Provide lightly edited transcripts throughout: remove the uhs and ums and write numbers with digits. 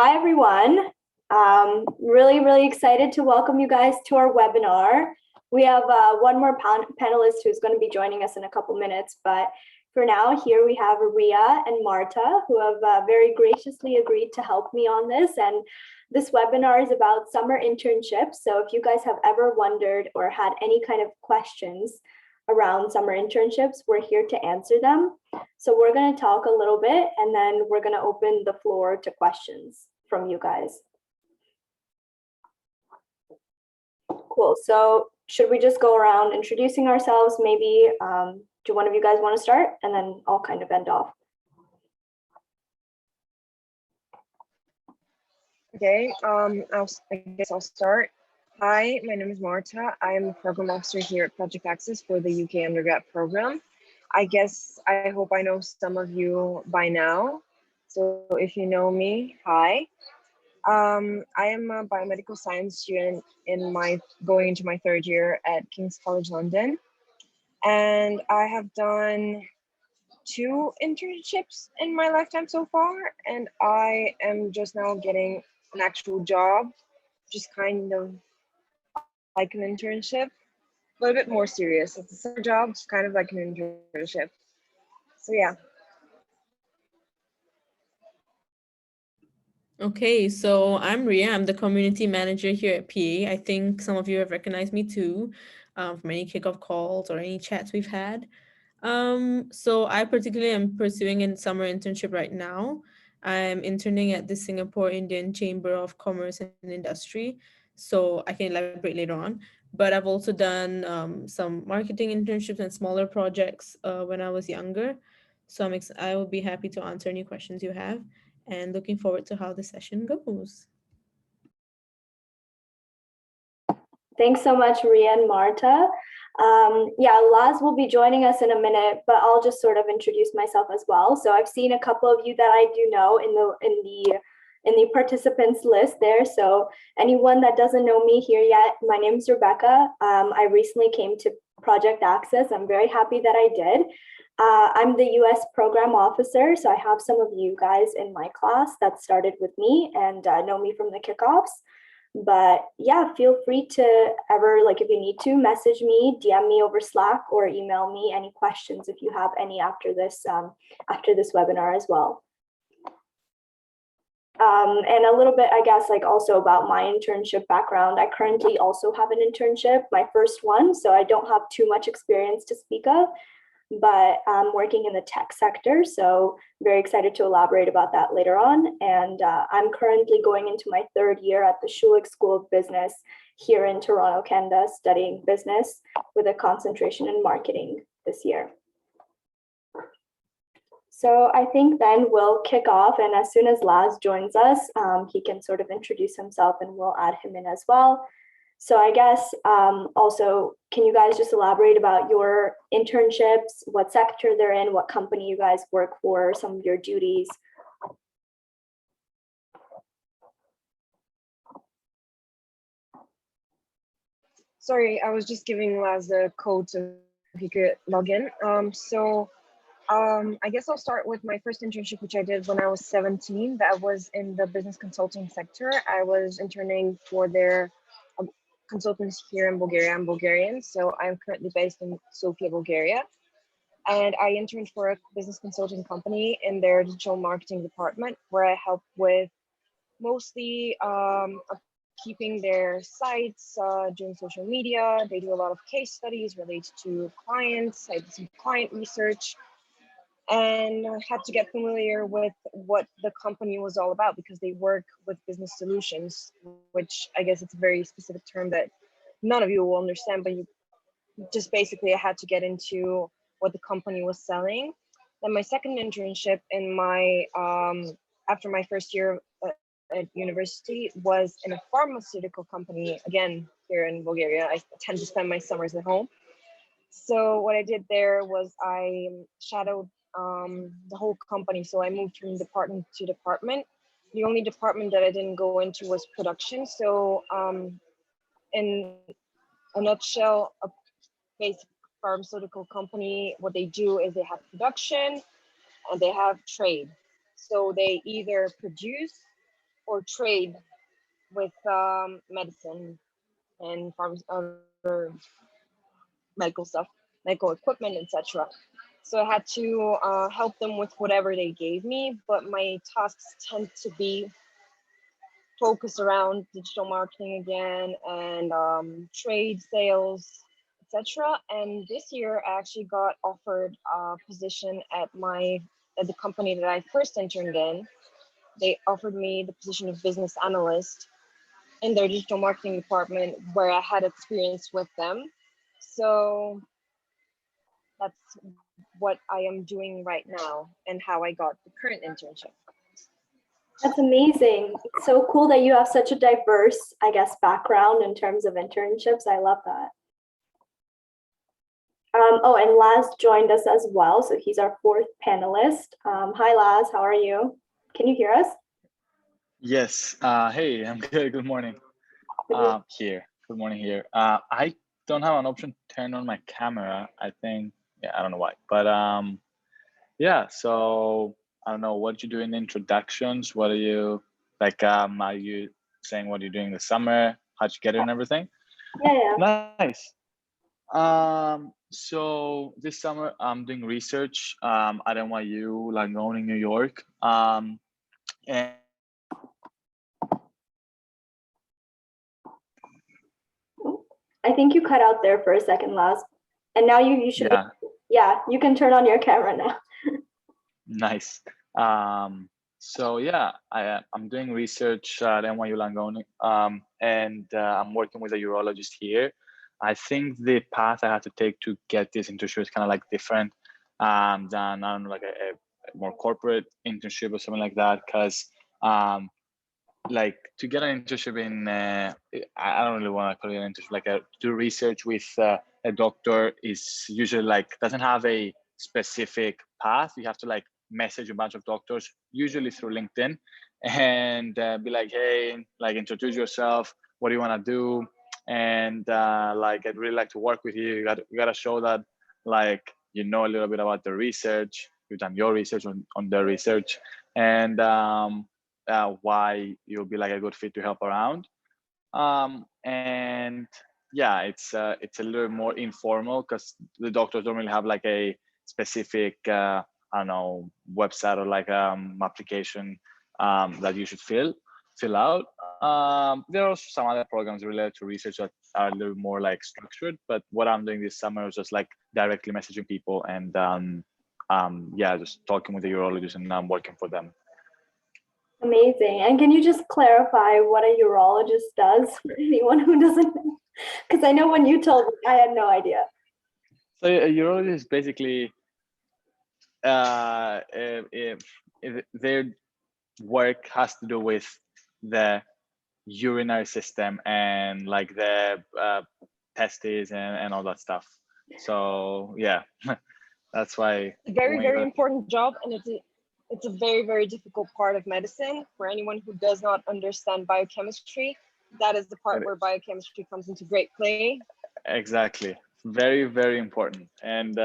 Hi, everyone. Really excited to welcome you guys to our webinar. We have one more panelist who's going to be joining us in a couple minutes, but for now, here we have Ria and Marta, who have very graciously agreed to help me on this. And this webinar is about summer internships. So if you guys have ever wondered or had any kind of questions around summer internships, we're here to answer them. So we're going to talk a little bit and then we're going to open the floor to questions from you guys. Cool. So should we just go around introducing ourselves? Maybe do one of you guys want to start and then I'll kind of end off. Okay, I guess I'll start. Hi, my name is Marta. I'm a program officer here at Project Access for the UK undergrad program. I hope I know some of you by now. So if you know me, hi. I am a biomedical science student going into my third year at King's College London. And I have done 2 internships in my lifetime so far. And I am just now getting an actual job, just kind of like an internship, a little bit more serious. It's a summer job, it's kind of like an internship. So yeah. Okay, so I'm Ria. I'm the community manager here at PA. I think some of you have recognized me too from any kickoff calls or any chats we've had. So I particularly am pursuing a summer internship right now. I'm interning at the Singapore Indian Chamber of Commerce and Industry, so I can elaborate later on. But I've also done some marketing internships and smaller projects when I was younger. So I will be happy to answer any questions you have and looking forward to how the session goes. Thanks so much, Ria and Marta. Yeah, Laz will be joining us in a minute, but I'll just sort of introduce myself as well. So I've seen a couple of you that I do know in the participants list there. So anyone that doesn't know me here yet, my name is Rebekah. I recently came to Project Access. I'm very happy that I did. I'm the US program officer, so I have some of you guys in my class that started with me and know me from the kickoffs. But yeah, feel free to ever, like if you need to, message me, DM me over Slack or email me any questions if you have any after this webinar as well. And a little bit, I guess, like also about my internship background. I currently also have an internship, my first one, so I don't have too much experience to speak of, but I'm working in the tech sector, so very excited to elaborate about that later on. And I'm currently going into my third year at the Schulich School of Business here in Toronto, Canada, studying business with a concentration in marketing this year. So I think then we'll kick off, and as soon as Laz joins us, he can sort of introduce himself and we'll add him in as well. So I guess also, can you guys just elaborate about your internships, what sector they're in, what company you guys work for, some of your duties? Sorry, I was just giving Laz the code so he could log in. I guess I'll start with my first internship, which I did when I was 17. That was in the business consulting sector. I was interning for their consultants here in Bulgaria. I'm Bulgarian, so I'm currently based in Sofia, Bulgaria. And I interned for a business consulting company in their digital marketing department, where I help with mostly keeping their sites, doing social media. They do a lot of case studies related to clients. I did some client research and had to get familiar with what the company was all about because they work with business solutions, which I guess it's a very specific term that none of you will understand, but you just basically I had to get into what the company was selling. Then my second internship in my after my first year at university was in a pharmaceutical company, again here in Bulgaria. I tend to spend my summers at home. So what I did there was I shadowed the whole company. So I moved from department to department. The only department that I didn't go into was production. So in a nutshell, a basic pharmaceutical company, what they do is they have production and they have trade. So they either produce or trade with medicine and other medical stuff, medical equipment, etc. So I had to help them with whatever they gave me, but my tasks tend to be focused around digital marketing again and trade, sales, etc. And this year, I actually got offered a position at the company that I first interned in. They offered me the position of business analyst in their digital marketing department, where I had experience with them. So that's what I am doing right now and how I got the current internship. That's amazing. It's so cool that you have such a diverse, I guess, background in terms of internships. I love that. Oh, and Laz joined us as well. So he's our fourth panelist. Hi, Laz. How are you? Can you hear us? Yes. Hey, I'm good. Good morning. Here. Good morning here. I don't have an option to turn on my camera. I think, yeah, I don't know why. But yeah, so I don't know what you do in introductions. What are you like? Are you saying what you're doing this summer? How'd you get it and everything? Yeah. Nice. So this summer I'm doing research at NYU, Langone in New York. And I think you cut out there for a second, Laz. And now you should, yeah, you can turn on your camera now. Nice. So yeah, I'm doing research at NYU Langone, and I'm working with a urologist here. I think the path I had to take to get this internship is kind of like different than I don't know, like a more corporate internship or something like that. Because like to get an internship in, I don't really want to call it an internship. Like do research with a doctor is usually like doesn't have a specific path. You have to like message a bunch of doctors, usually through LinkedIn, and be like, hey, like introduce yourself. What do you want to do? And like I'd really like to work with you. You got to show that like you know a little bit about the research. You've done your research on the research, and why you'll be like a good fit to help around. And yeah, it's a little more informal because the doctors don't really have like a specific I don't know website or like application that you should fill out. There are also some other programs related to research that are a little more like structured, but what I'm doing this summer is just like directly messaging people and yeah, just talking with the urologist and I'm working for them. Amazing. And can you just clarify what a urologist does for anyone who doesn't know? Because I know when you told me, I had no idea. So a urologist is basically if their work has to do with the urinary system and like the testes and all that stuff. So yeah, that's why. Very important job, and it's a very difficult part of medicine. For anyone who does not understand biochemistry, that is the part where biochemistry comes into great play. Exactly. Very important, and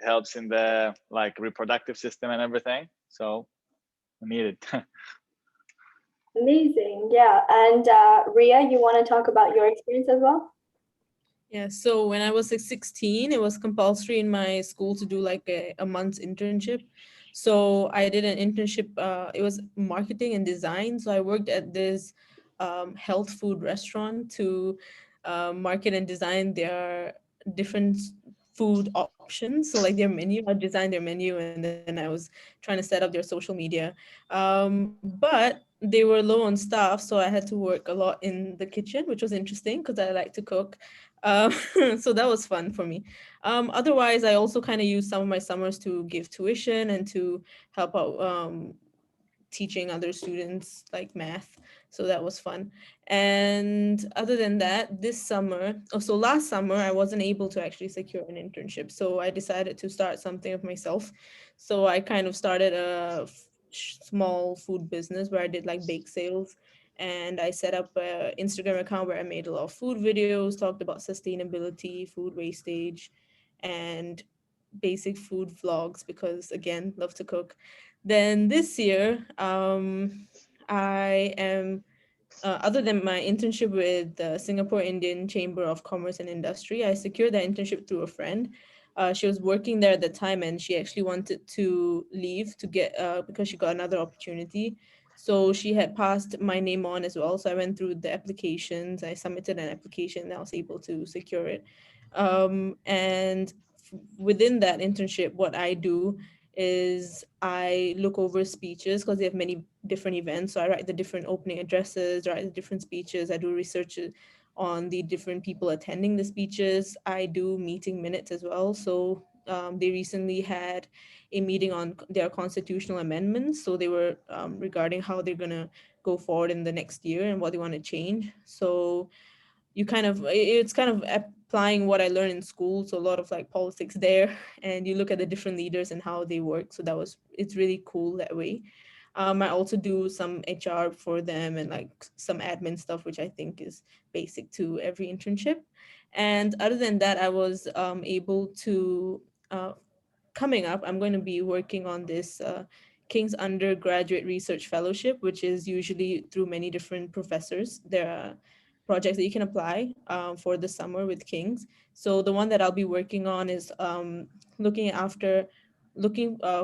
helps in the like reproductive system and everything. So we need it. Amazing. Yeah. And Ria, you want to talk about your experience as well? Yeah, so when I was like 16, it was compulsory in my school to do like a month's internship. So I did an internship, it was marketing and design. So I worked at this health food restaurant to market and design their different food options. So like their menu, I designed their menu and then I was trying to set up their social media. But they were low on staff, so I had to work a lot in the kitchen, which was interesting because I like to cook. Um, so that was fun for me. Otherwise, I also kind of used some of my summers to give tuition and to help out teaching other students like math. So that was fun. And other than that, this summer, so last summer, I wasn't able to actually secure an internship. So I decided to start something of myself. So I kind of started a small food business where I did like bake sales. And I set up an Instagram account where I made a lot of food videos, talked about sustainability, food wastage, and basic food vlogs because again, love to cook. Then this year, I am, other than my internship with the Singapore Indian Chamber of Commerce and Industry, I secured that internship through a friend. She was working there at the time and she actually wanted to leave to get, because she got another opportunity. So she had passed my name on as well. So I went through the applications, I submitted an application and I was able to secure it. And within that internship, what I do is I look over speeches because they have many different events. So I write the different opening addresses, write the different speeches. I do research on the different people attending the speeches. I do meeting minutes as well. So they recently had a meeting on their constitutional amendments. So they were regarding how they're going to go forward in the next year and what they want to change. So you kind of, it's kind of applying what I learned in school. So a lot of like politics there, and you look at the different leaders and how they work. So it's really cool that way. I also do some HR for them and like some admin stuff, which I think is basic to every internship. And other than that, I was able to, coming up, I'm going to be working on this King's Undergraduate Research Fellowship, which is usually through many different professors. There are projects that you can apply for the summer with King's. So the one that I'll be working on is looking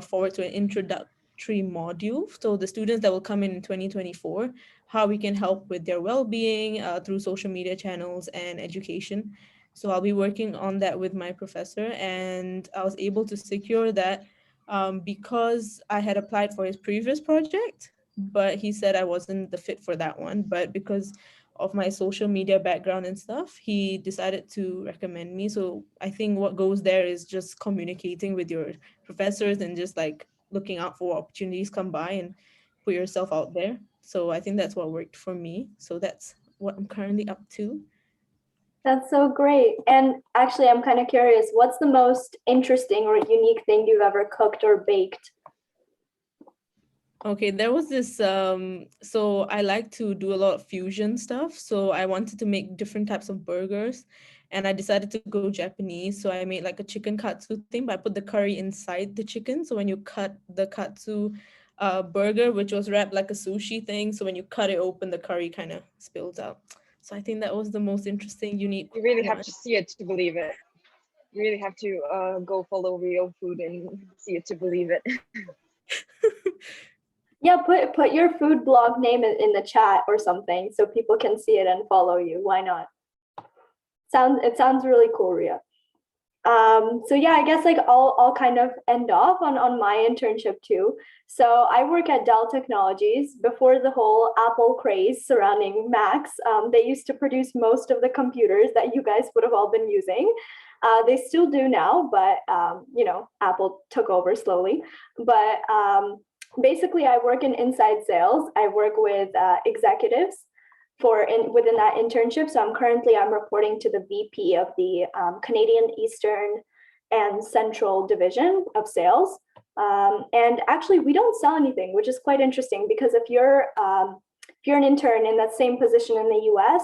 forward to an introductory module. So the students that will come in 2024, how we can help with their well-being through social media channels and education. So I'll be working on that with my professor, and I was able to secure that because I had applied for his previous project, but he said I wasn't the fit for that one. But because of my social media background and stuff, he decided to recommend me. So I think what goes there is just communicating with your professors and just like looking out for opportunities come by and put yourself out there. So I think that's what worked for me. So that's what I'm currently up to. That's so great. And actually, I'm kind of curious, what's the most interesting or unique thing you've ever cooked or baked? Okay, there was this, so I like to do a lot of fusion stuff. So I wanted to make different types of burgers and I decided to go Japanese. So I made like a chicken katsu thing, but I put the curry inside the chicken. So when you cut the katsu burger, which was wrapped like a sushi thing, so when you cut it open, the curry kind of spills out. So I think that was the most interesting, unique You really one. have to see it to believe it. You really have to go follow real food and see it to believe it. Yeah, put your food blog name in the chat or something so people can see it and follow you. Why not? It sounds really cool, Ria. So yeah, I guess like I'll kind of end off on my internship too. So I work at Dell Technologies. Before the whole Apple craze surrounding Macs, they used to produce most of the computers that you guys would have all been using. They still do now, but you know, Apple took over slowly. But basically, I work in inside sales. I work with executives within that internship. So I'm reporting to the VP of the Canadian Eastern and Central Division of Sales. And actually, we don't sell anything, which is quite interesting because if you're an intern in that same position in the US,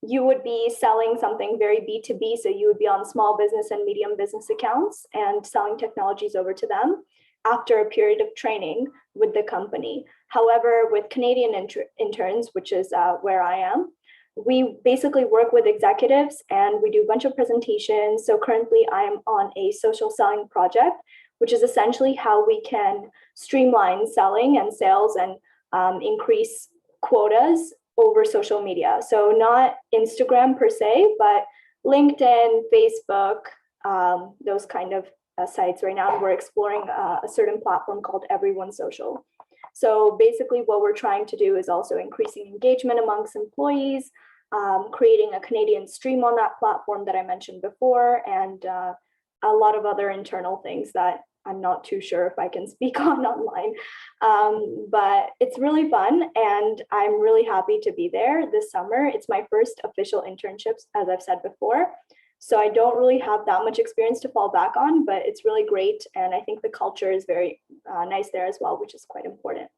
you would be selling something very B2B. So you would be on small business and medium business accounts and selling technologies over to them after a period of training with the company. However, with Canadian interns, which is where I am, we basically work with executives and we do a bunch of presentations. So currently I'm on a social selling project, which is essentially how we can streamline selling and sales and increase quotas over social media. So not Instagram per se, but LinkedIn, Facebook, those kind of sites. Right now we're exploring a certain platform called Everyone Social. So basically what we're trying to do is also increasing engagement amongst employees, creating a Canadian stream on that platform that I mentioned before, and a lot of other internal things that I'm not too sure if I can speak on online. But it's really fun and I'm really happy to be there this summer. It's my first official internships, as I've said before. So I don't really have that much experience to fall back on, but it's really great. And I think the culture is very nice there as well, which is quite important.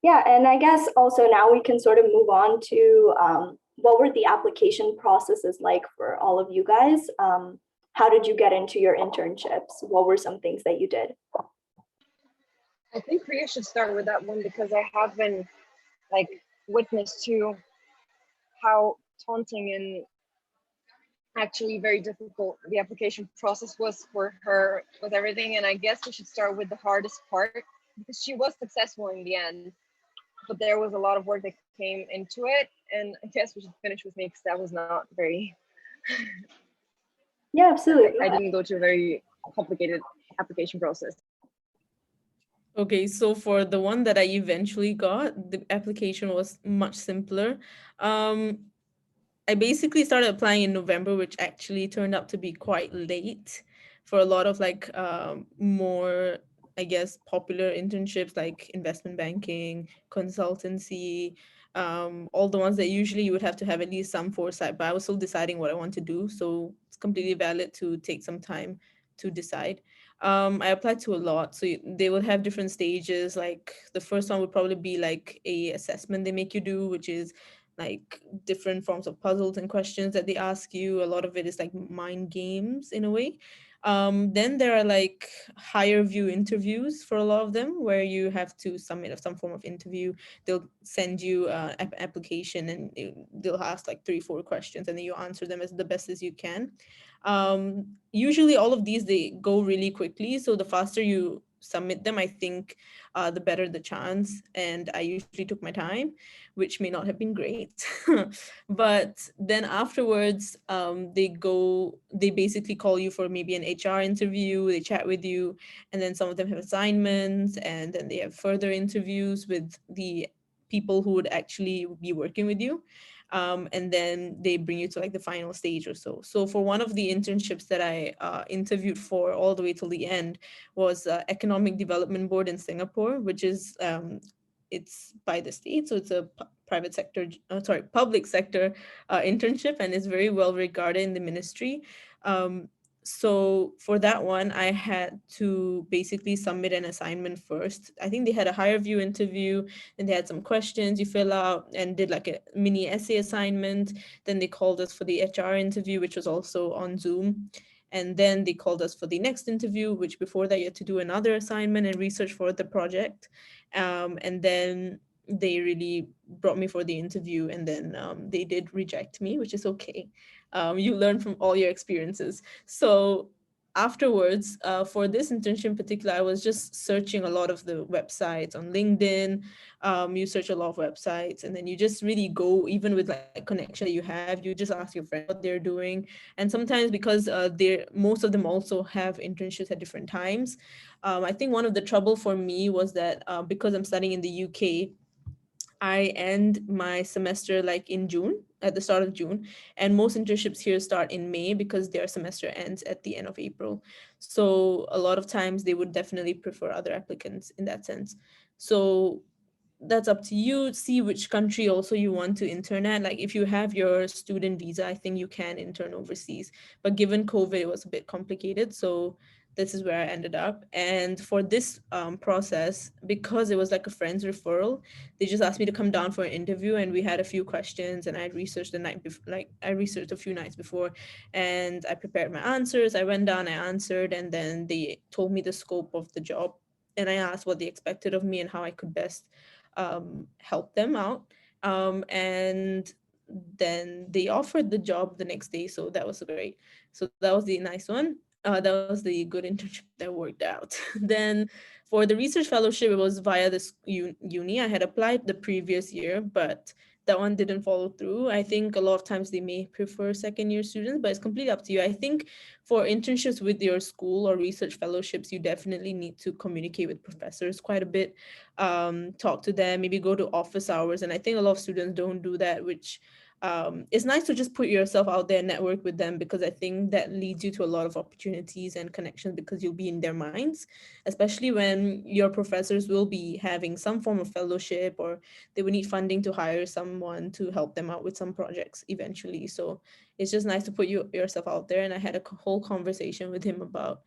Yeah, and I guess also now we can sort of move on to what were the application processes like for all of you guys? How did you get into your internships? What were some things that you did? I think Priya should start with that one because I have been like witness to how taunting and actually very difficult the application process was for her with everything. And I guess we should start with the hardest part because she was successful in the end, but there was a lot of work that came into it. And I guess we should finish with me because that was not very, Yeah, absolutely. I didn't go to a very complicated application process. Okay, so for the one that I eventually got, the application was much simpler. I basically started applying in November, which actually turned out to be quite late for a lot of like more, I guess, popular internships like investment banking, consultancy, all the ones that usually you would have to have at least some foresight. But I was still deciding what I want to do, so it's completely valid to take some time to decide. I applied to a lot, so they will have different stages. Like the first one would probably be like a assessment they make you do, which is like different forms of puzzles and questions that they ask you. A lot of it is like mind games in a way. Then there are like higher view interviews for a lot of them where you have to submit some form of interview. They'll send you an application and they'll ask like 3-4 questions and then you answer them as the best as you can. Usually all of these, they go really quickly. So the faster you submit them, I think the better the chance. And I usually took my time, which may not have been great. But then afterwards, they basically call you for maybe an HR interview, they chat with you, and then some of them have assignments, and then they have further interviews with the people who would actually be working with you. And then they bring you to like the final stage or so. So for one of the internships that I interviewed for all the way till the end was Economic Development Board in Singapore, which is it's by the state, so it's a public sector internship, and is very well regarded in the ministry. So for that one, I had to basically submit an assignment first. I think they had a higher view interview, and they had some questions you fill out, and did like a mini essay assignment. Then they called us for the HR interview, which was also on Zoom. And then they called us for the next interview, which before that you had to do another assignment and research for the project. And then they really brought me for the interview, and then they did reject me, which is okay. You learn from all your experiences. So afterwards, for this internship in particular, I was just searching a lot of the websites on LinkedIn. You search a lot of websites, and then you just really go, even with like connection that you have, you just ask your friends what they're doing. And sometimes because most of them also have internships at different times. I think one of the trouble for me was that because I'm studying in the UK, I end my semester like in June, at the start of June, and most internships here start in May because their semester ends at the end of April. So a lot of times they would definitely prefer other applicants in that sense. So that's up to you. See which country also you want to intern at. Like if you have your student visa, I think you can intern overseas. But given COVID, it was a bit complicated. So this is where I ended up. And for this process, because it was like a friend's referral, they just asked me to come down for an interview, and we had a few questions, and I had researched the night before, like I researched a few nights before, and I prepared my answers. I went down, I answered, and then they told me the scope of the job. And I asked what they expected of me and how I could best help them out. And then they offered the job the next day. So that was great. So that was the nice one. That was the good internship that worked out. Then for the research fellowship, it was via this uni. I had applied the previous year, but that one didn't follow through. I think a lot of times they may prefer second year students, but it's completely up to you. I think for internships with your school or research fellowships, you definitely need to communicate with professors quite a bit, talk to them, maybe go to office hours. And I think a lot of students don't do that, which it's nice to just put yourself out there, network with them, because I think that leads you to a lot of opportunities and connections because you'll be in their minds, especially when your professors will be having some form of fellowship, or they will need funding to hire someone to help them out with some projects eventually. So it's just nice to put yourself out there. And I had a whole conversation with him about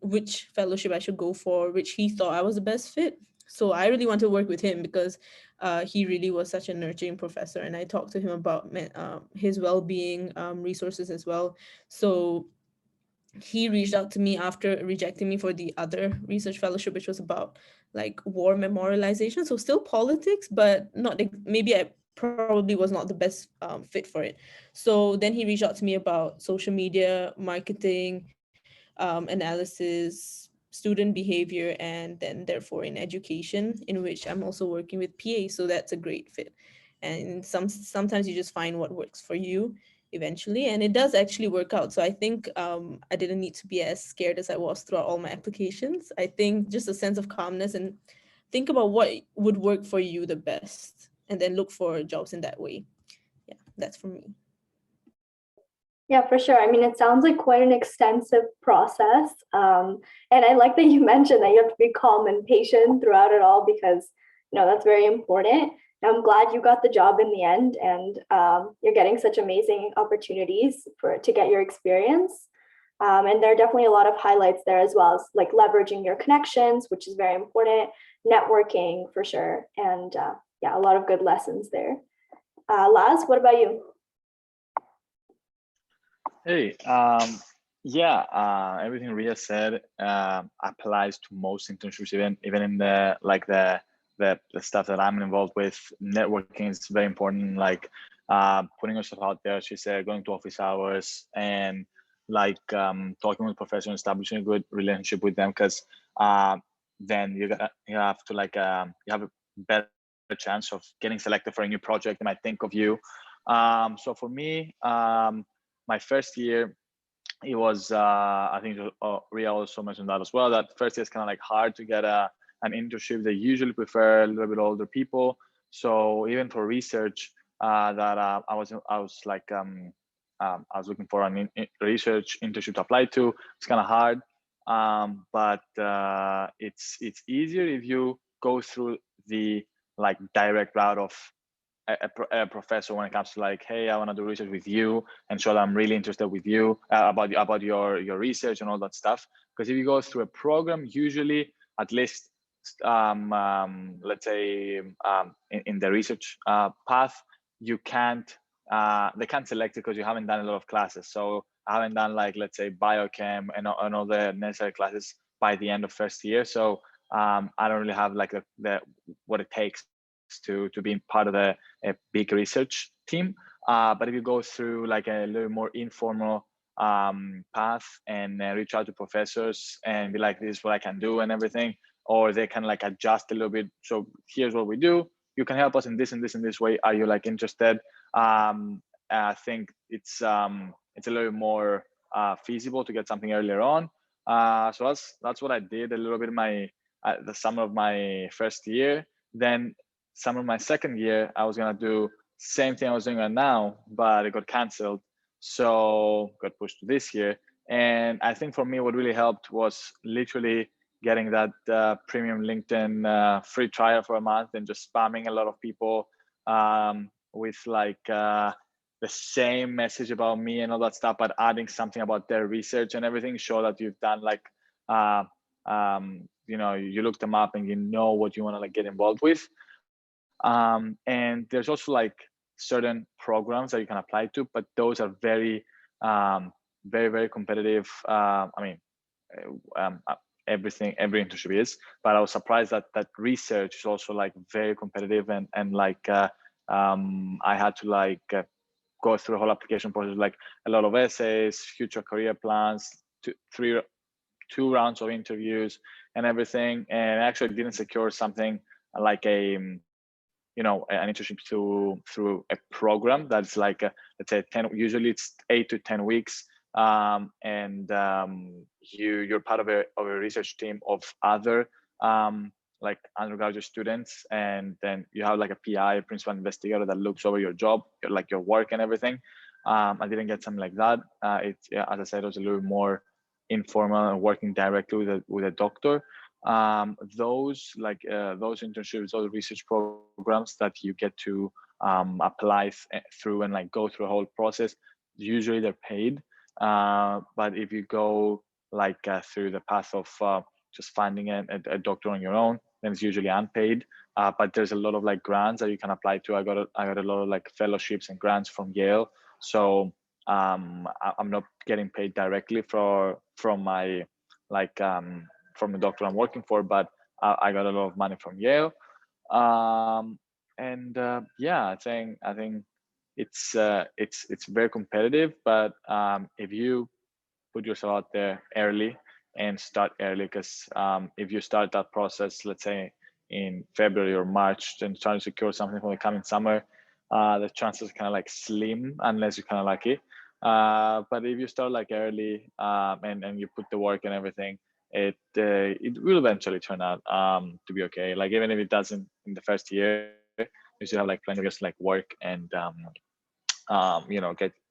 which fellowship I should go for, which he thought I was the best fit. So I really want to work with him because he really was such a nurturing professor, and I talked to him about his well-being resources as well. So he reached out to me after rejecting me for the other research fellowship, which was about like war memorialization. So still politics, but not maybe I probably was not the best fit for it. So then he reached out to me about social media marketing, analysis, student behavior, and then therefore in education, in which I'm also working with PA. So that's a great fit. And sometimes you just find what works for you eventually, and it does actually work out. So I think I didn't need to be as scared as I was throughout all my applications. I think just a sense of calmness and think about what would work for you the best, and then look for jobs in that way. Yeah, that's for me. Yeah, for sure. I mean, it sounds like quite an extensive process. And I like that you mentioned that you have to be calm and patient throughout it all because, that's very important. I'm glad you got the job in the end, and you're getting such amazing opportunities to get your experience. And there are definitely a lot of highlights there as well, as like leveraging your connections, which is very important, networking for sure, and yeah, a lot of good lessons there. Laz, what about you? Hey, yeah, everything Ria said applies to most internships, even in the like the stuff that I'm involved with. Networking is very important, like putting yourself out there. She said going to office hours and like talking with professors, establishing a good relationship with them, because then you have to like you have a better chance of getting selected for a new project. They might think of you. So for me, my first year, it was I think Ria also mentioned that as well, that first year is kind of like hard to get an internship. They usually prefer a little bit older people. So even for research that I was like I was looking for an research internship to apply to, it's kind of hard, but it's easier if you go through the like direct route of a professor when it comes to like, hey, I want to do research with you and show that I'm really interested with you about your research and all that stuff. Because if you go through a program, usually at least let's say in the research path, you can't they can't select it because you haven't done a lot of classes. So I haven't done like, let's say, biochem and all the necessary classes by the end of first year. So I don't really have like the what it takes to be part of a big research team. But if you go through like a little more informal path and reach out to professors and be like, this is what I can do and everything, or they can like adjust a little bit. So here's what we do. You can help us in this and this and this way. Are you like interested? I think it's a little more feasible to get something earlier on. So that's what I did a little bit in my the summer of my first year. Then summer of my second year, I was gonna do same thing I was doing right now, but it got canceled. So got pushed to this year. And I think for me, what really helped was literally getting that premium LinkedIn free trial for a month and just spamming a lot of people with like the same message about me and all that stuff, but adding something about their research and everything. Show that you've done like you look them up and you know what you want to like get involved with. And there's also like certain programs that you can apply to, but those are very very competitive. Every internship is, but I was surprised that research is also like very competitive, and like I had to like go through a whole application process, like a lot of essays, future career plans, two rounds of interviews and everything, and I actually didn't secure something like an internship through a program that's like let's say 10, usually it's 8 to 10 weeks, and you're part of a research team of other like undergraduate students, and then you have like a PI, principal investigator, that looks over your job, your work and everything. I didn't get something like that. As I said, it was a little more informal and working directly with a doctor. Those internships, those research programs that you get to apply through and like go through a whole process, usually they're paid. But if you go like through the path of just finding a doctor on your own, then it's usually unpaid. But there's a lot of like grants that you can apply to. I got a lot of like fellowships and grants from Yale. So I'm not getting paid directly from my from the doctor I'm working for, but I got a lot of money from Yale. And yeah, I think it's very competitive, but if you put yourself out there early and start early, because if you start that process, let's say in February or March, then trying to secure something for the coming summer, the chances are kind of like slim unless you're kind of lucky. But if you start like early and you put the work and everything, it will eventually turn out to be okay. Like even if it doesn't in the first year, you still have like plenty of years to like work and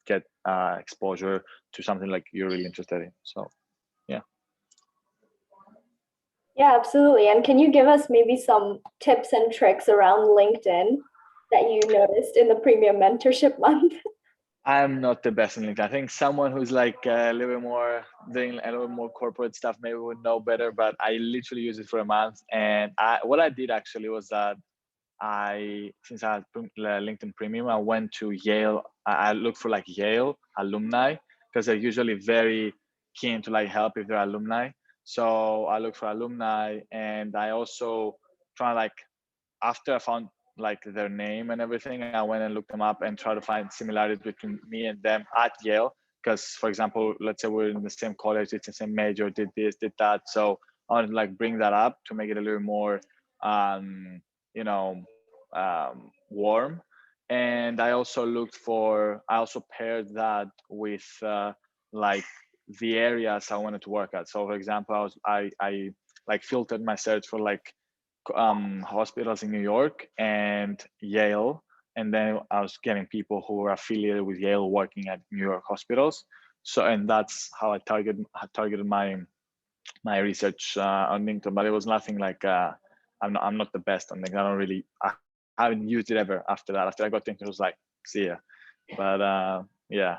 get exposure to something like you're really interested in. So yeah. Yeah, absolutely. And can you give us maybe some tips and tricks around LinkedIn that you noticed in the premium mentorship month? I'm not the best in LinkedIn. I think someone who's like a little bit more doing a little bit more corporate stuff maybe would know better, but I literally used it for a month. And what I did actually was that since I had LinkedIn Premium, I went to Yale. I looked for like Yale alumni because they're usually very keen to like help if they're alumni. So I looked for alumni, and I also try like after I found like their name and everything, I went and looked them up and try to find similarities between me and them at Yale. Because for example, let's say we're in the same college, it's the same major, did this, did that. So I wanted to like bring that up to make it a little more warm. And I also paired that with like the areas I wanted to work at. So for example, I like filtered my search for like hospitals in New York and Yale, and then I was getting people who were affiliated with Yale working at New York hospitals. So and that's how I targeted my research on LinkedIn. But it was nothing like I'm not the best on LinkedIn. I haven't used it ever after that. After I got into it, was like, see ya. But yeah.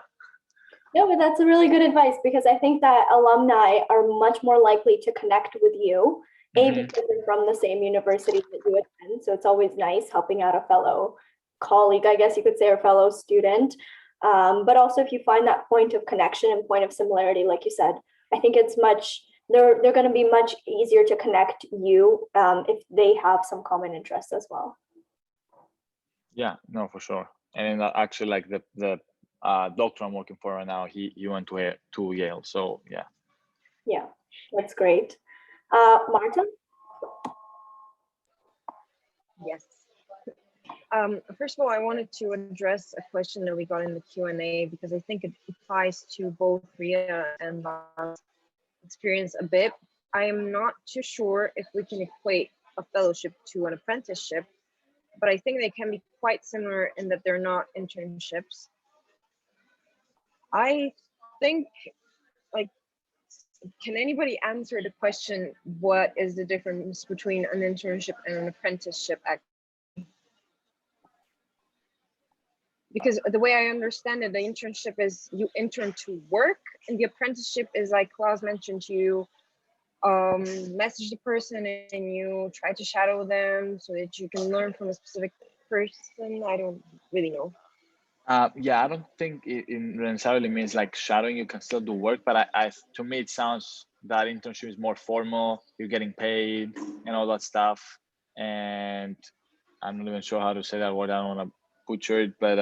No, but that's a really good advice, because I think that alumni are much more likely to connect with you, because they're from the same university that you attend. So it's always nice helping out a fellow colleague, I guess you could say, or fellow student. But also if you find that point of connection and point of similarity, like you said, I think they're going to be much easier to connect you if they have some common interests as well. Yeah, no, for sure. And actually, like the doctor I'm working for right now, he went to Yale. So yeah. Yeah, that's great. Marta? Yes. First of all, I wanted to address a question that we got in the Q&A, because I think it applies to both Ria and Lara's experience a bit. I am not too sure if we can equate a fellowship to an apprenticeship, but I think they can be quite similar in that they're not internships. I think, like, can anybody answer the question, what is the difference between an internship and an apprenticeship? Because the way I understand it, the internship is you intern to work, and the apprenticeship is, like Klaus mentioned, you message the person and you try to shadow them so that you can learn from a specific person. I don't really know. Yeah, I don't think it necessarily means like shadowing. You can still do work, but I to me it sounds that internship is more formal. You're getting paid and all that stuff. And I'm not even sure how to say that word. I don't want to butcher it, but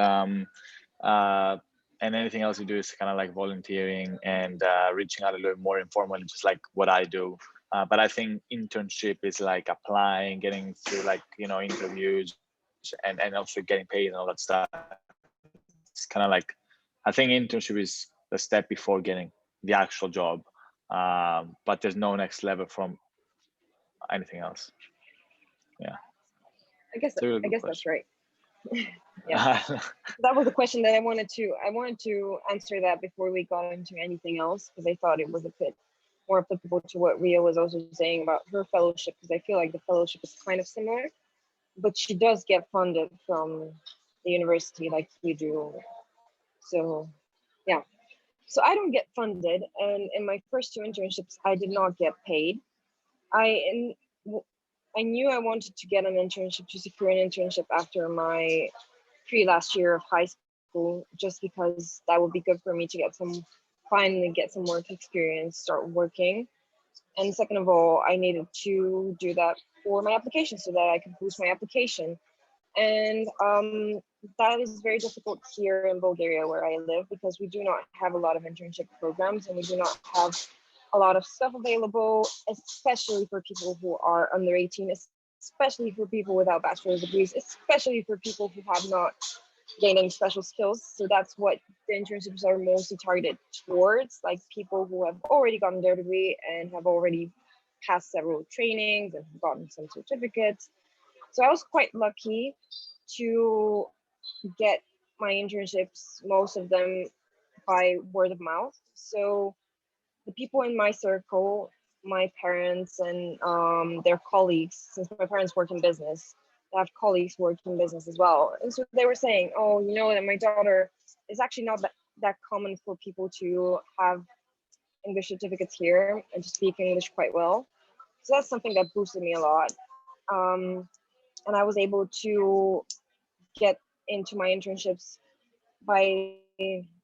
and anything else you do is kind of like volunteering and reaching out a little more informally, just like what I do. But I think internship is like applying, getting through like interviews, and also getting paid and all that stuff. It's kind of like, I think internship is the step before getting the actual job, but there's no next level from anything else. Yeah, I guess that's right. Yeah, that was a question that I wanted to answer that before we got into anything else, because I thought it was a bit more applicable to what Ria was also saying about her fellowship, because I feel like the fellowship is kind of similar, but she does get funded from the university like you do. So yeah, so I don't get funded, and in my first two internships I did not get paid. I knew I wanted to get an internship, to secure an internship after my last year of high school, just because that would be good for me to finally get some work experience, start working. And second of all, I needed to do that for my application so that I could boost my application. And that is very difficult here in Bulgaria where I live, because we do not have a lot of internship programs, and we do not have a lot of stuff available, especially for people who are under 18, especially for people without bachelor's degrees, especially for people who have not gained any special skills. So that's what the internships are mostly targeted towards, like people who have already gotten their degree and have already passed several trainings and gotten some certificates. So I was quite lucky to get my internships, most of them by word of mouth. So the people in my circle, my parents and their colleagues, since my parents work in business, I have colleagues work in business as well. And so they were saying, oh, you know, that my daughter, is actually not that common for people to have English certificates here and to speak English quite well. So that's something that boosted me a lot. And I was able to get into my internships by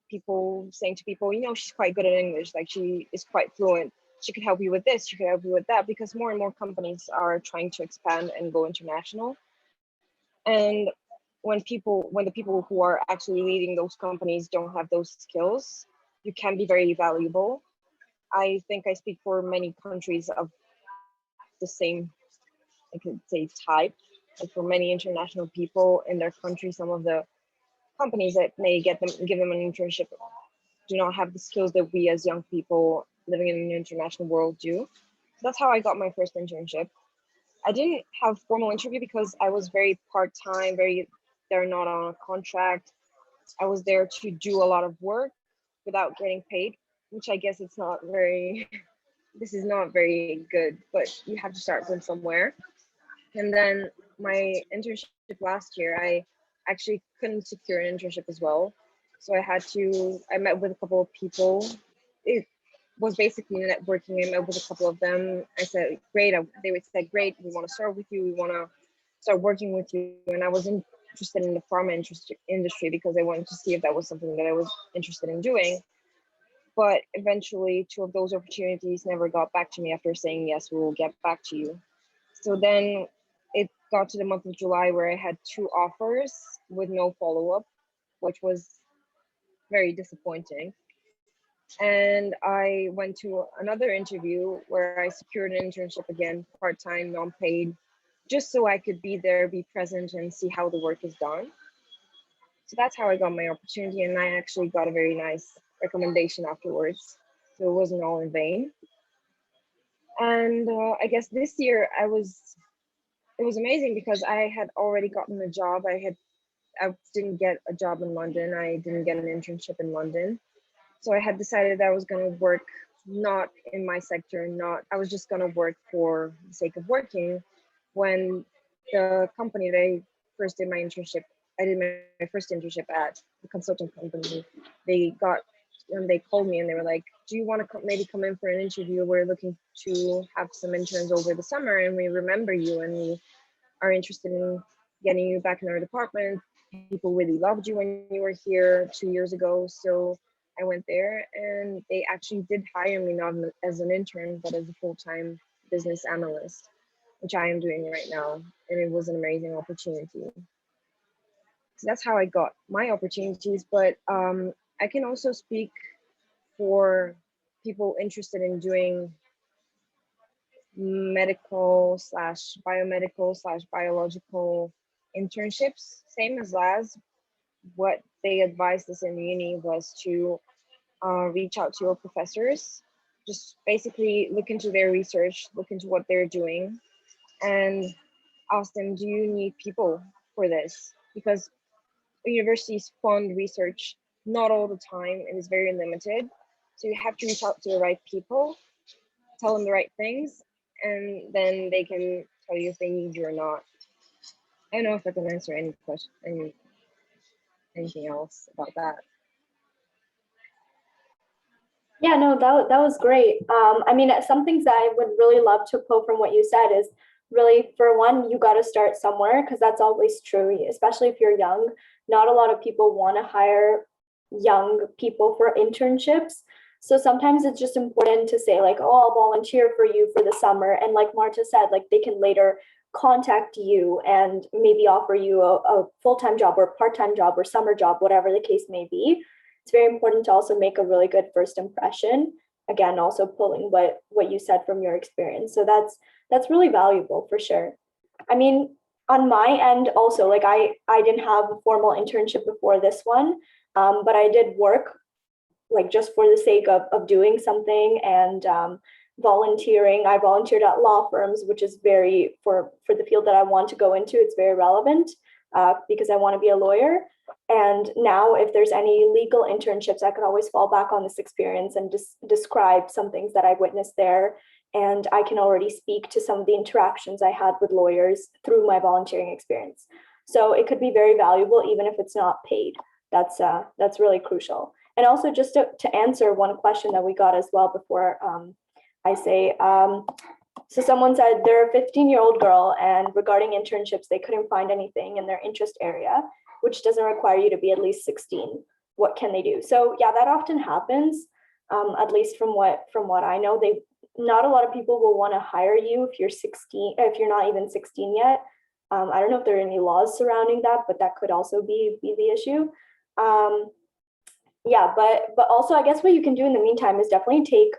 people saying to people, you know, she's quite good at English, like she is quite fluent. She could help you with this, she could help you with that, because more and more companies are trying to expand and go international. And when the people who are actually leading those companies don't have those skills, you can be very valuable. I think I speak for many countries of the same, I could say, type. Like for many international people in their country, some of the companies that may give them an internship do not have the skills that we as young people living in an international world do. So that's how I got my first internship. I didn't have a formal interview because I was very part-time, they're not on a contract. I was there to do a lot of work without getting paid, which I guess it's not very, this is not very good, but you have to start from somewhere. And then my internship last year, I actually couldn't secure an internship as well. So I met with a couple of people. It was basically networking. I met with a couple of them. I said, great. They would say, great, we want to start with you. We want to start working with you. And I was interested in the pharma industry because I wanted to see if that was something that I was interested in doing. But eventually, two of those opportunities never got back to me after saying, yes, we will get back to you. So then it got to the month of July where I had 2 offers with no follow-up, which was very disappointing. And I went to another interview where I secured an internship again, part-time, non-paid, just so I could be there, be present, and see how the work is done. So that's how I got my opportunity, and I actually got a very nice recommendation afterwards. So it wasn't all in vain. And I guess this year it was amazing because I had already gotten a job. I didn't get a job in London. I didn't get an internship in London. So I had decided that I was going to work not in my sector, I was just going to work for the sake of working. When the company that I first did my internship, I did my first internship at the consulting company. They called me and they were like, do you want to maybe come in for an interview? We're looking to have some interns over the summer and we remember you and we are interested in getting you back in our department. People really loved you when you were here 2 years ago. So I went there and they actually did hire me not as an intern, but as a full-time business analyst, which I am doing right now. And it was an amazing opportunity. So that's how I got my opportunities. But I can also speak for people interested in doing medical / biomedical / biological internships, same as Laz. What they advised us in uni was to reach out to your professors, just basically look into their research, look into what they're doing, and ask them, do you need people for this? Because universities fund research not all the time, it is very limited. So you have to reach out to the right people, tell them the right things, and then they can tell you if they need you or not. I don't know if I can answer any question, anything else about that. Yeah, no, that was great. I mean, some things that I would really love to pull from what you said is really, for one, you got to start somewhere because that's always true, especially if you're young. not a lot of people want to hire young people for internships. So sometimes it's just important to say like, oh, I'll volunteer for you for the summer. And like Marta said, like they can later contact you and maybe offer you a full-time job or part-time job or summer job, whatever the case may be. It's very important to also make a really good first impression. Again, also pulling what you said from your experience. So that's really valuable for sure. I mean, on my end also, like I didn't have a formal internship before this one, but I did work like just for the sake of doing something and volunteering. I volunteered at law firms, which is very, for the field that I want to go into, it's very relevant because I want to be a lawyer. And now if there's any legal internships, I could always fall back on this experience and just describe some things that I've witnessed there. And I can already speak to some of the interactions I had with lawyers through my volunteering experience. So it could be very valuable, even if it's not paid. That's really crucial. And also just to answer one question that we got as well before I say, so someone said they're a 15-year-old girl and regarding internships, they couldn't find anything in their interest area, which doesn't require you to be at least 16. What can they do? So yeah, that often happens, at least from what I know. Not a lot of people will want to hire you if you're 16, if you're not even 16 yet. I don't know if there are any laws surrounding that, but that could also be the issue. Yeah, but also I guess what you can do in the meantime is definitely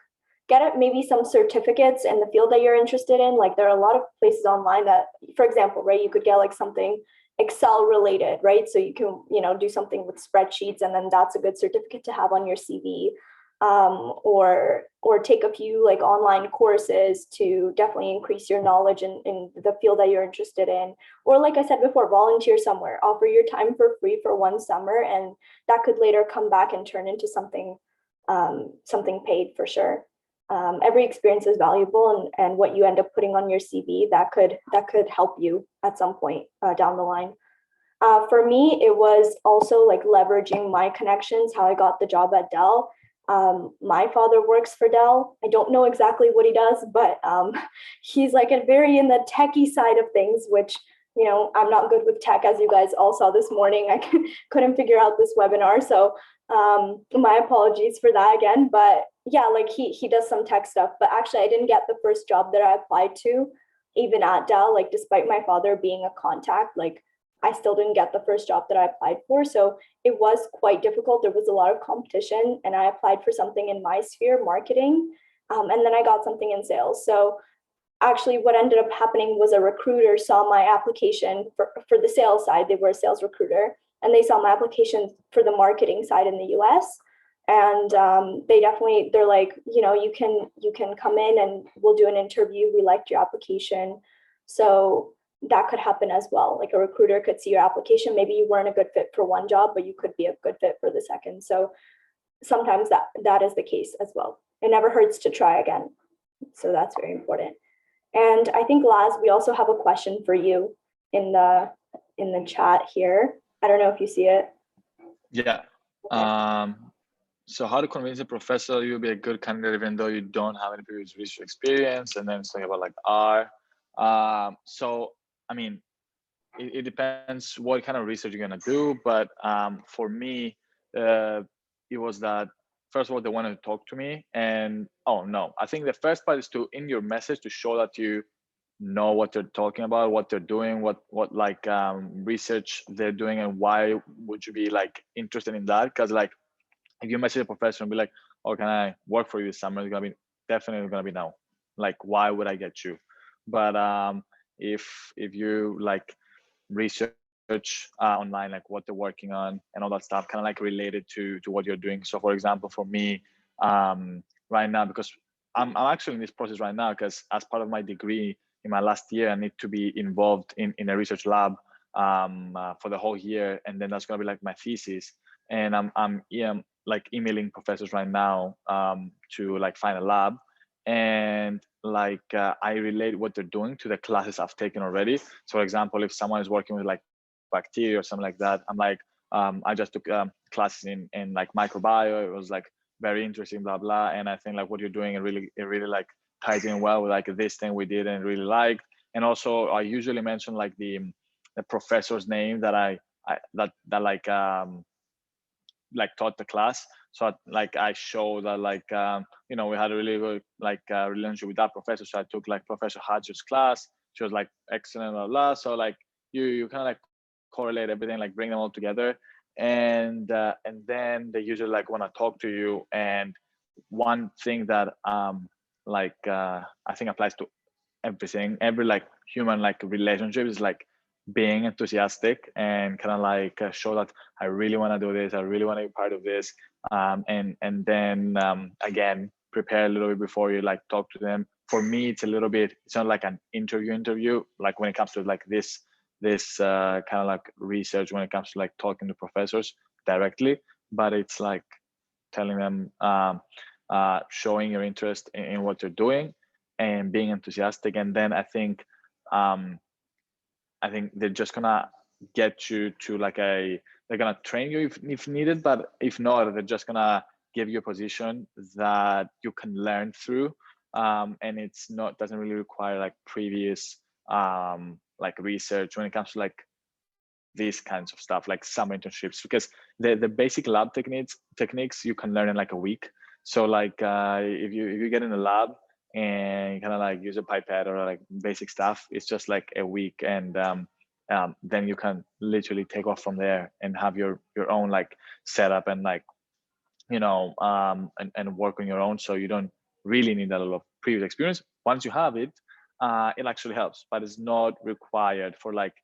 get maybe some certificates in the field that you're interested in. Like there are a lot of places online that, for example, right, you could get like something Excel related, right? So you can, do something with spreadsheets, and then that's a good certificate to have on your CV. Or take a few like online courses to definitely increase your knowledge in the field that you're interested in. Or like I said before, volunteer somewhere, offer your time for free for one summer, and that could later come back and turn into something paid for sure. Every experience is valuable, and what you end up putting on your CV that could help you at some point down the line. For me, it was also like leveraging my connections, how I got the job at Dell. My father works for Dell. I don't know exactly what he does, but he's like very in the techie side of things, which, I'm not good with tech, as you guys all saw this morning. I couldn't figure out this webinar. So my apologies for that again. But yeah, like he does some tech stuff, but actually I didn't get the first job that I applied to, even at Dell, like despite my father being a contact, like I still didn't get the first job that I applied for. So it was quite difficult. There was a lot of competition, and I applied for something in my sphere, marketing, and then I got something in sales. So actually what ended up happening was a recruiter saw my application for the sales side. They were a sales recruiter, and they saw my application for the marketing side in the US. And they're like, you can come in and we'll do an interview. We liked your application. So that could happen as well. Like a recruiter could see your application. Maybe you weren't a good fit for one job, but you could be a good fit for the second. So sometimes that is the case as well. It never hurts to try again. So that's very important. And I think, Laz, we also have a question for you in the chat here. I don't know if you see it. Yeah. Okay. So how to convince a professor you'll be a good candidate even though you don't have any previous research experience, and then something about like R. So I mean, it depends what kind of research you're gonna do, but for me, it was that first of all they wanted to talk to me, and I think the first part is to in your message to show that you know what they're talking about, what they're doing, what like research they're doing, and why would you be like interested in that? Because like if you message a professor and be like, "Oh, can I work for you this summer?" It's gonna be definitely gonna be no. Like, why would I get you? But if you like research online, like what they're working on and all that stuff, kind of like related to what you're doing. So, for example, for me, right now, because I'm actually in this process right now, because as part of my degree in my last year, I need to be involved in a research lab for the whole year, and then that's gonna be like my thesis. And I'm like emailing professors right now to like find a lab, and like I relate what they're doing to the classes I've taken already. So for example, if someone is working with like bacteria or something like that, I'm like I just took classes in like microbiome. It was like very interesting, blah blah. And I think like what you're doing, it really like ties in well with like this thing we did and really liked. And also I usually mention like the professor's name that I like taught the class. So like I showed that like you know, we had a really good like relationship with that professor. So I took like Professor Hadger's class. She was like excellent, blah, blah. So like you kind of like correlate everything, like bring them all together, and then they usually like want to talk to you. And one thing that I think applies to everything, every like human like relationship, is like being enthusiastic and kind of like show that I really want to do this, I really want to be part of this, and then again, prepare a little bit before you like talk to them. For me, it's a little bit, it's not like an interview like when it comes to like this kind of like research, when it comes to like talking to professors directly, but it's like telling them, showing your interest in what you're doing and being enthusiastic. And then I think they're just gonna get you to like they're gonna train you if needed, but if not, they're just gonna give you a position that you can learn through, and it's not, doesn't really require like previous like research when it comes to like these kinds of stuff, like some internships, because the basic lab techniques you can learn in like a week. So like if you get in a lab and you kind of like use a pipette or like basic stuff, it's just like a week, and then you can literally take off from there and have your own like setup and like, you know, and work on your own. So you don't really need a lot of previous experience. Once you have it, it actually helps, but it's not required for like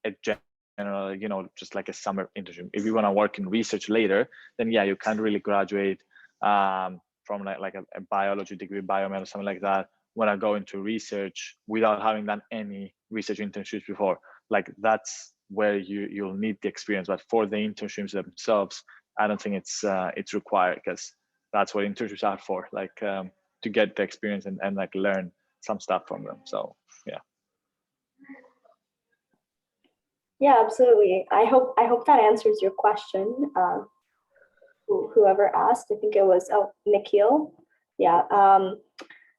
a general, you know, just like a summer internship. If you want to work in research later, then yeah, you can't really graduate from like a biology degree, biomed or something like that, when I go into research without having done any research internships before. Like that's where you'll need the experience. But for the internships themselves, I don't think it's required, because that's what internships are for, like to get the experience and like learn some stuff from them. So yeah. Yeah, absolutely. I hope that answers your question. Whoever asked, I think it was Nikhil. Yeah.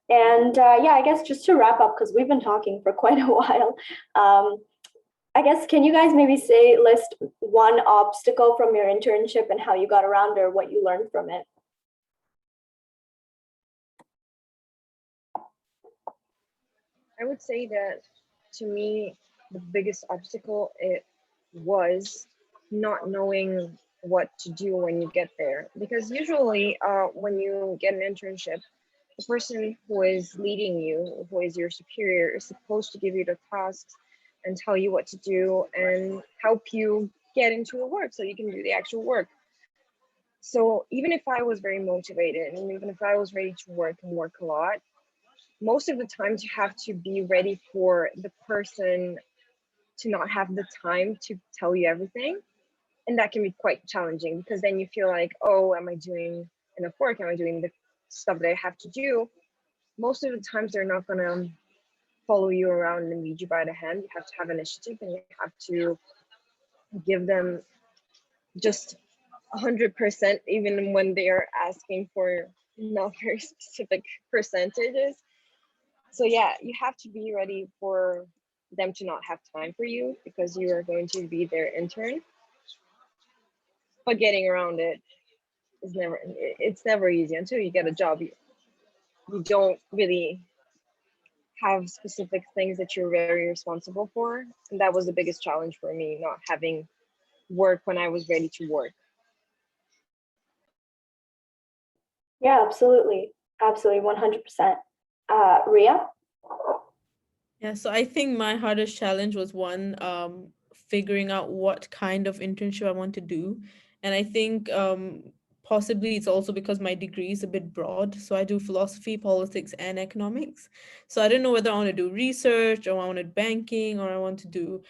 Yeah, I guess just to wrap up, because we've been talking for quite a while. I guess, can you guys maybe list one obstacle from your internship and how you got around, or what you learned from it? I would say that to me, the biggest obstacle, it was not knowing what to do when you get there. Because usually when you get an internship, the person who is leading you, who is your superior, is supposed to give you the tasks and tell you what to do and help you get into the work so you can do the actual work. So even if I was very motivated and even if I was ready to work and work a lot, most of the times you have to be ready for the person to not have the time to tell you everything. And that can be quite challenging, because then you feel like, oh, am I doing enough work? Am I doing the stuff that I have to do? Most of the times they're not going to follow you around and lead you by the hand. You have to have initiative, and you have to give them just 100%, even when they are asking for not very specific percentages. So yeah, you have to be ready for them to not have time for you, because you are going to be their intern. But getting around it is never easy. Until you get a job, you don't really have specific things that you're very responsible for. And that was the biggest challenge for me, not having work when I was ready to work. Yeah, absolutely. Absolutely, 100%. Ria? Yeah, so I think my hardest challenge was one, figuring out what kind of internship I want to do. And I think possibly it's also because my degree is a bit broad. So I do philosophy, politics, and economics. So I didn't know whether I want to do research, or I wanted banking, or I want to do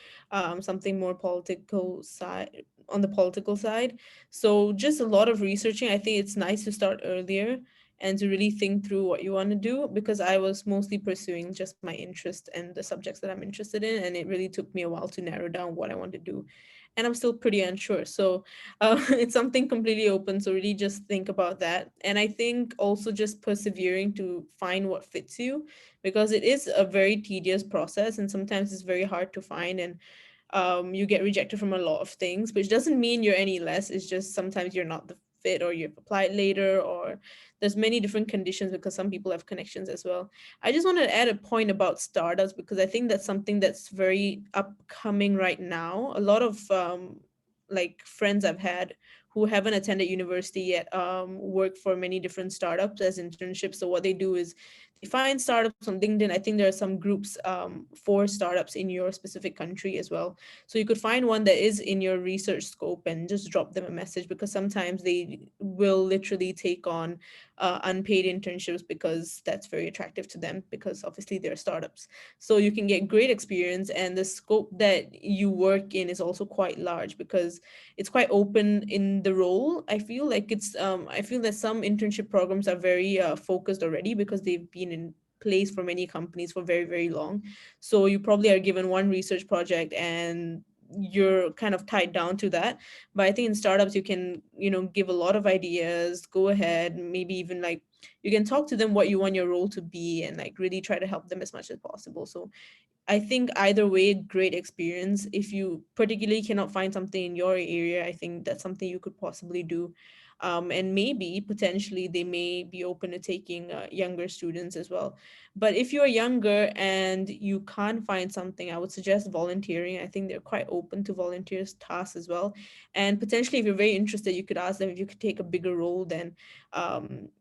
something more political side, on the political side. So just a lot of researching. I think it's nice to start earlier and to really think through what you want to do, because I was mostly pursuing just my interest and the subjects that I'm interested in, and it really took me a while to narrow down what I want to do, and I'm still pretty unsure. So it's something completely open, so really just think about that. And I think also just persevering to find what fits you, because it is a very tedious process and sometimes it's very hard to find. And you get rejected from a lot of things, which doesn't mean you're any less. It's just sometimes you're not the fit, or you've applied later, or there's many different conditions, because some people have connections as well. I just wanted to add a point about startups, because I think that's something that's very upcoming right now. A lot of like friends I've had who haven't attended university yet work for many different startups as internships. So what they do is they find startups on LinkedIn. I think there are some groups for startups in your specific country as well. So you could find one that is in your research scope and just drop them a message, because sometimes they will literally take on unpaid internships because that's very attractive to them, because obviously they're startups. So you can get great experience, and the scope that you work in is also quite large, because it's quite open in the role. I feel like I feel that some internship programs are very focused already, because they've been in place for many companies for very, very long. So you probably are given one research project and you're kind of tied down to that. But I think in startups you can, give a lot of ideas, go ahead, maybe even like you can talk to them what you want your role to be, and like really try to help them as much as possible. So I think either way, great experience. If you particularly cannot find something in your area, I think that's something you could possibly do. And maybe potentially they may be open to taking younger students as well. But if you're younger and you can't find something, I would suggest volunteering. I think they're quite open to volunteers tasks as well. And potentially, if you're very interested, you could ask them if you could take a bigger role, then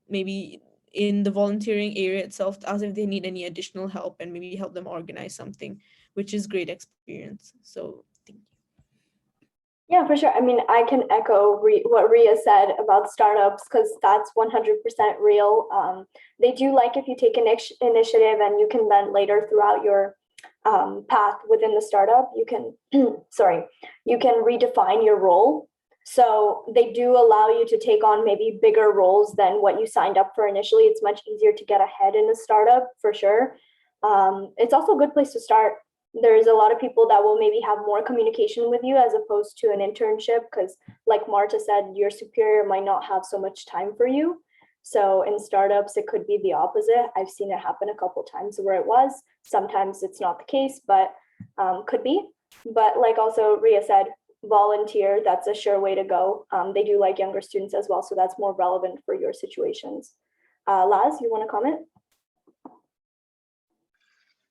maybe in the volunteering area itself, to ask if they need any additional help and maybe help them organize something, which is great experience. So thank you. Yeah, for sure. I mean, I can echo what Ria said about startups, because that's 100% real. They do like if you take an initiative, and you can then later throughout your path within the startup, you can, sorry, you can redefine your role. So they do allow you to take on maybe bigger roles than what you signed up for initially. It's much easier to get ahead in a startup, for sure. It's also a good place to start. There's a lot of people that will maybe have more communication with you as opposed to an internship, because like Marta said, your superior might not have so much time for you. So in startups, it could be the opposite. I've seen it happen a couple of times where it was. Sometimes it's not the case, but could be. But like also Ria said, volunteer, that's a sure way to go. They do like younger students as well, so that's more relevant for your situations. Laz, you want to comment?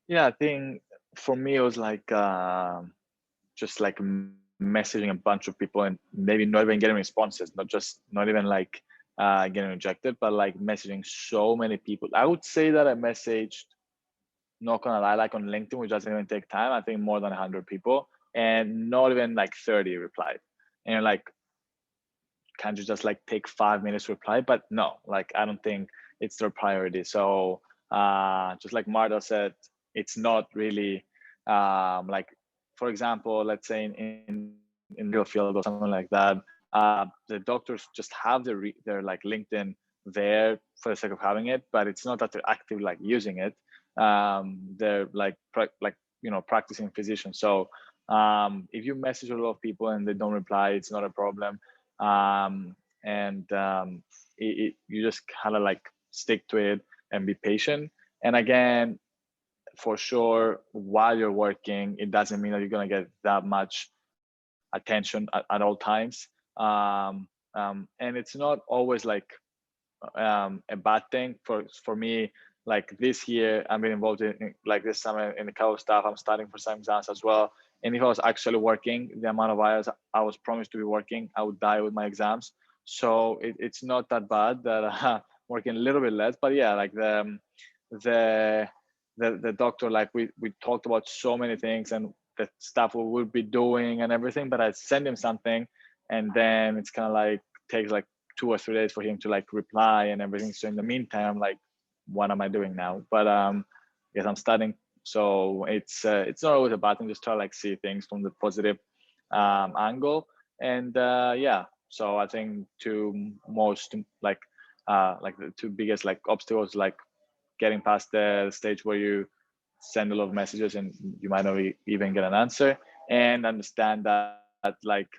Yeah, I think for me it was like just like messaging a bunch of people and maybe not even getting responses, not even like getting rejected, but like messaging so many people. I would say that I messaged, not gonna lie, like on LinkedIn, which doesn't even take time, I think more than 100 people, and not even like 30 replied. And you're like, can't you just like take 5 minutes to reply? But no, like I don't think it's their priority. So just like Marta said, it's not really like, for example, let's say in real field or something like that, the doctors just have their like LinkedIn there for the sake of having it, but it's not that they're actively like using it. They're like practicing physicians. So if you message a lot of people and they don't reply, it's not a problem. You just kind of like stick to it and be patient. And again, for sure, while you're working, it doesn't mean that you're going to get that much attention at all times. And it's not always like a bad thing. For me, like this year, I've been involved in like this summer in a couple of stuff. I'm studying for some exams as well. And if I was actually working the amount of hours I was promised to be working, I would die with my exams. So it's not that bad that I'm working a little bit less. But yeah, like the doctor, like we talked about so many things and the stuff we would be doing and everything, but I send him something and then it's kind of like takes like 2 or 3 days for him to like reply and everything. So in the meantime, I'm like, what am I doing now? But yes, I'm studying. So it's not always a bad thing. Just try to like see things from the positive angle. And yeah, so I think two most like the two biggest like obstacles, like getting past the stage where you send a lot of messages and you might not even get an answer, and understand that like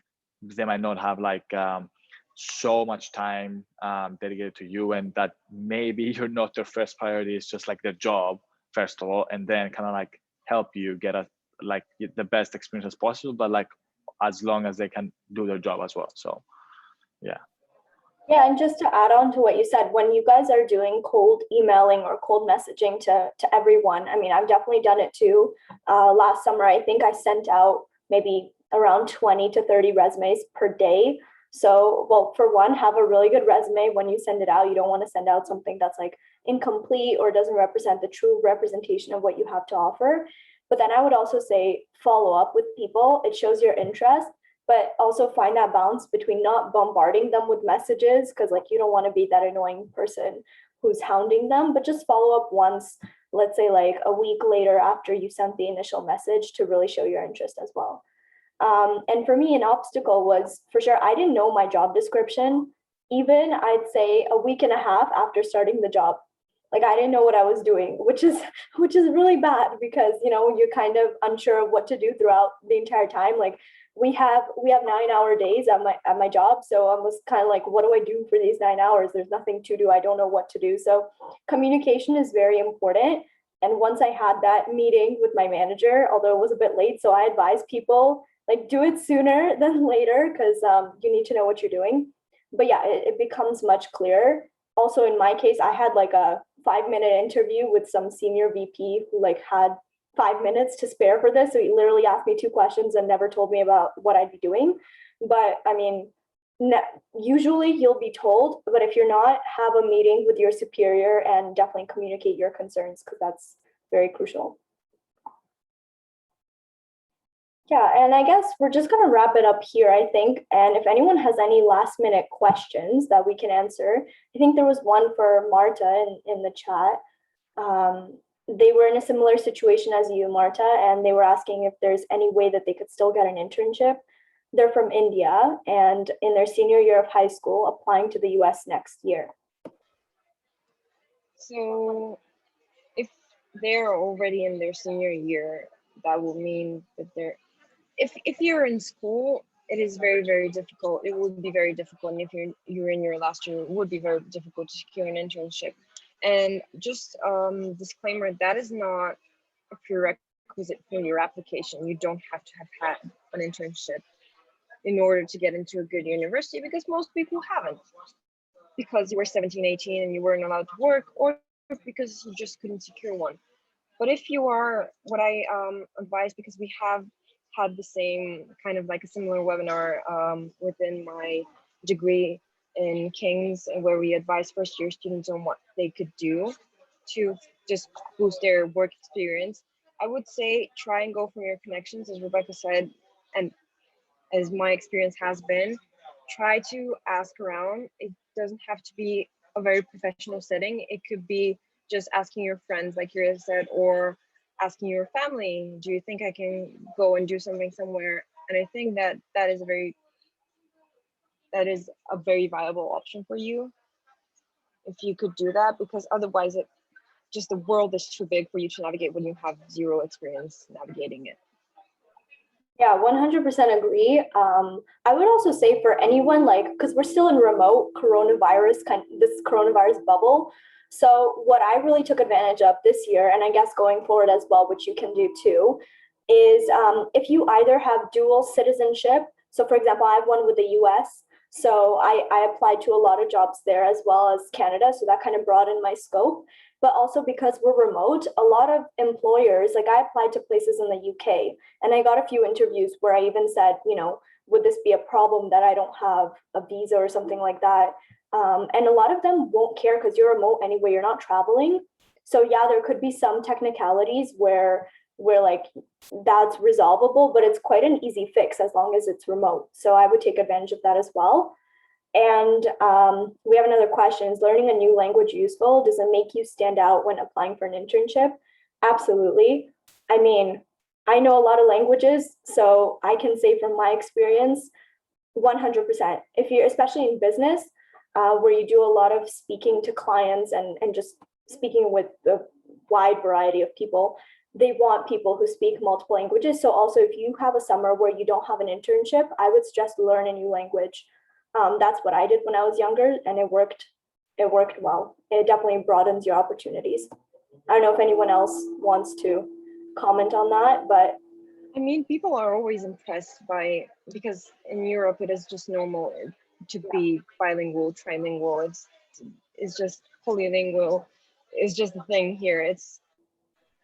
they might not have like so much time dedicated to you, and that maybe you're not their first priority. It's just like their job first of all, and then kind of like help you get like the best experience as possible, but like as long as they can do their job as well. So yeah. Yeah, and just to add on to what you said, when you guys are doing cold emailing or cold messaging to everyone, I mean, I've definitely done it too. Last summer, I think I sent out maybe around 20 to 30 resumes per day. So, well, for one, have a really good resume when you send it out. You don't want to send out something that's like incomplete or doesn't represent the true representation of what you have to offer. But then I would also say follow up with people. It shows your interest, but also find that balance between not bombarding them with messages, because like you don't want to be that annoying person who's hounding them, but just follow up once, let's say like a week later after you sent the initial message, to really show your interest as well. And for me, an obstacle was for sure, I didn't know my job description, even I'd say a week and a half after starting the job. Like I didn't know what I was doing, which is really bad, because you're kind of unsure of what to do throughout the entire time. Like we have 9-hour days at my job, so I was kind of like, what do I do for these 9 hours? There's nothing to do. I don't know what to do. So communication is very important. And once I had that meeting with my manager, although it was a bit late, so I advise people like do it sooner than later, because you need to know what you're doing. But yeah, it becomes much clearer. Also, in my case, I had like a 5-minute interview with some senior VP who like had 5 minutes to spare for this. So he literally asked me 2 questions and never told me about what I'd be doing. But I mean, usually you'll be told, but if you're not, have a meeting with your superior and definitely communicate your concerns, because that's very crucial. Yeah, and I guess we're just going to wrap it up here, I think. And if anyone has any last minute questions that we can answer, I think there was one for Marta in the chat. They were in a similar situation as you, Marta, and they were asking if there's any way that they could still get an internship. They're from India and in their senior year of high school, applying to the US next year. So if they're already in their senior year, that will mean that if you're in school, it is very, very difficult. It would be very difficult. And if you're in your last year, it would be very difficult to secure an internship. And just disclaimer, that is not a prerequisite for your application. You don't have to have had an internship in order to get into a good university, because most people haven't, because you were 17, 18 and you weren't allowed to work, or because you just couldn't secure one. But if you are, what I advise, because we have had the same kind of like a similar webinar within my degree in King's, and where we advise first year students on what they could do to just boost their work experience. I would say try and go from your connections, as Rebekah said, and as my experience has been, try to ask around. It doesn't have to be a very professional setting. It could be just asking your friends, like you said, or asking your family, do you think I can go and do something somewhere? And I think that is a very viable option for you, if you could do that, because otherwise the world is too big for you to navigate when you have zero experience navigating it. Yeah, 100% agree. I would also say for anyone, like, because we're still in remote this coronavirus bubble. So what I really took advantage of this year, and I guess going forward as well, which you can do too, is if you either have dual citizenship. So for example, I have one with the US. So I applied to a lot of jobs there as well as Canada. So that kind of broadened my scope. But also because we're remote, a lot of employers, like I applied to places in the UK and I got a few interviews where I even said, would this be a problem that I don't have a visa or something like that? And a lot of them won't care because you're remote anyway, you're not traveling. So yeah, there could be some technicalities where like that's resolvable, but it's quite an easy fix as long as it's remote. So I would take advantage of that as well. And we have another question. Is learning a new language useful? Does it make you stand out when applying for an internship? Absolutely. I mean, I know a lot of languages, so I can say from my experience, 100%. If you're, especially in business, where you do a lot of speaking to clients and just speaking with the wide variety of people, they want people who speak multiple languages. So also, if you have a summer where you don't have an internship, I would suggest learn a new language. That's what I did when I was younger, and it worked well. It definitely broadens your opportunities. I don't know if anyone else wants to comment on that, but I mean, people are always impressed because in Europe it is just normal to be bilingual, trilingual. It's just polylingual. It's just the thing here.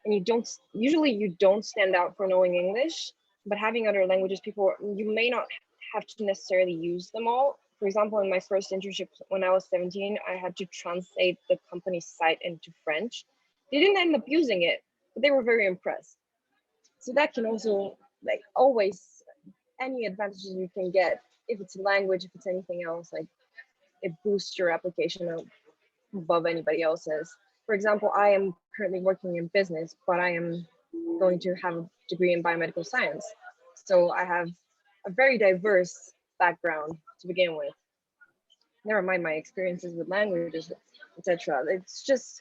And you don't stand out for knowing English, but having other languages, you may not have to necessarily use them all. For example, in my first internship when I was 17, I had to translate the company's site into French. They didn't end up using it, but they were very impressed. So that can also, like, always, any advantages you can get, if it's a language, if it's anything else, like, it boosts your application above anybody else's. For example, I am currently working in business, but I am going to have a degree in biomedical science. So I have a very diverse background to begin with. Never mind my experiences with languages, etc. It's just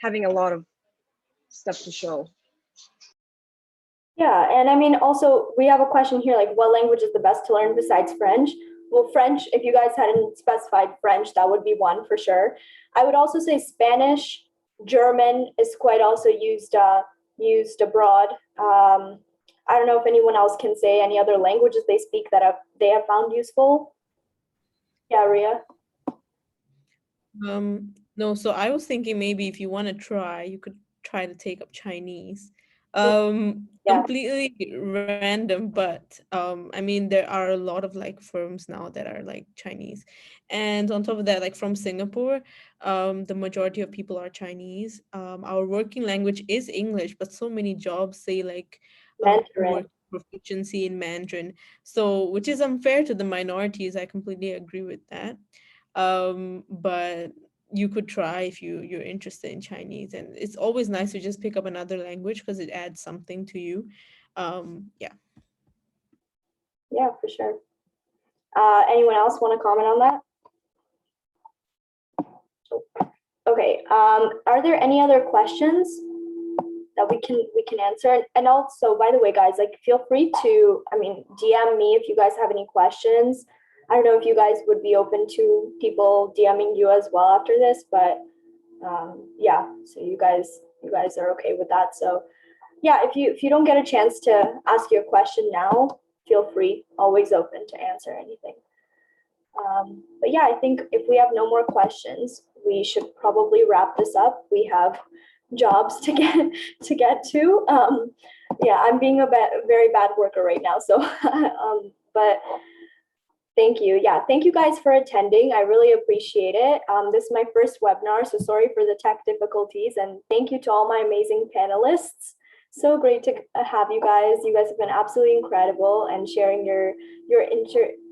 having a lot of stuff to show. Yeah, and I mean, also, we have a question here, like, what language is the best to learn besides French? Well, French, if you guys hadn't specified French, that would be one for sure. I would also say Spanish, German is quite also used abroad. I don't know if anyone else can say any other languages they speak that they have found useful. Yeah, Ria. No, so I was thinking maybe if you want to try, you could try to take up Chinese. Yeah. Completely random, but I mean there are a lot of like firms now that are like Chinese. And on top of that, like from Singapore, the majority of people are Chinese. Our working language is English, but so many jobs say like Mandarin. work proficiency in Mandarin. So which is unfair to the minorities. I completely agree with that. But you could try if you're interested in Chinese, and it's always nice to just pick up another language because it adds something to you. Yeah. Yeah, for sure. Anyone else want to comment on that? Okay. Are there any other questions that we can answer? And also, by the way, guys, like, feel free to, I mean, DM me if you guys have any questions. I don't know if you guys would be open to people DMing you as well after this, but yeah, so you guys are okay with that. So yeah, if you don't get a chance to ask your question now, feel free, always open to answer anything. But yeah, I think if we have no more questions, we should probably wrap this up. We have jobs to get to. Yeah, I'm being a very bad worker right now. So, but thank you. Yeah, thank you guys for attending. I really appreciate it. This is my first webinar, so sorry for the tech difficulties. And thank you to all my amazing panelists. So great to have you guys. You guys have been absolutely incredible and sharing your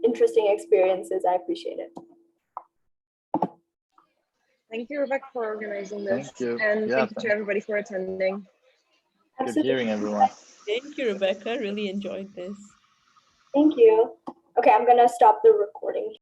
interesting experiences. I appreciate it. Thank you, Rebekah, for organizing this. Thank you. And thank you to everybody for attending. Good hearing everyone. Thank you, Rebekah. Really enjoyed this. Thank you. Okay, I'm gonna stop the recording.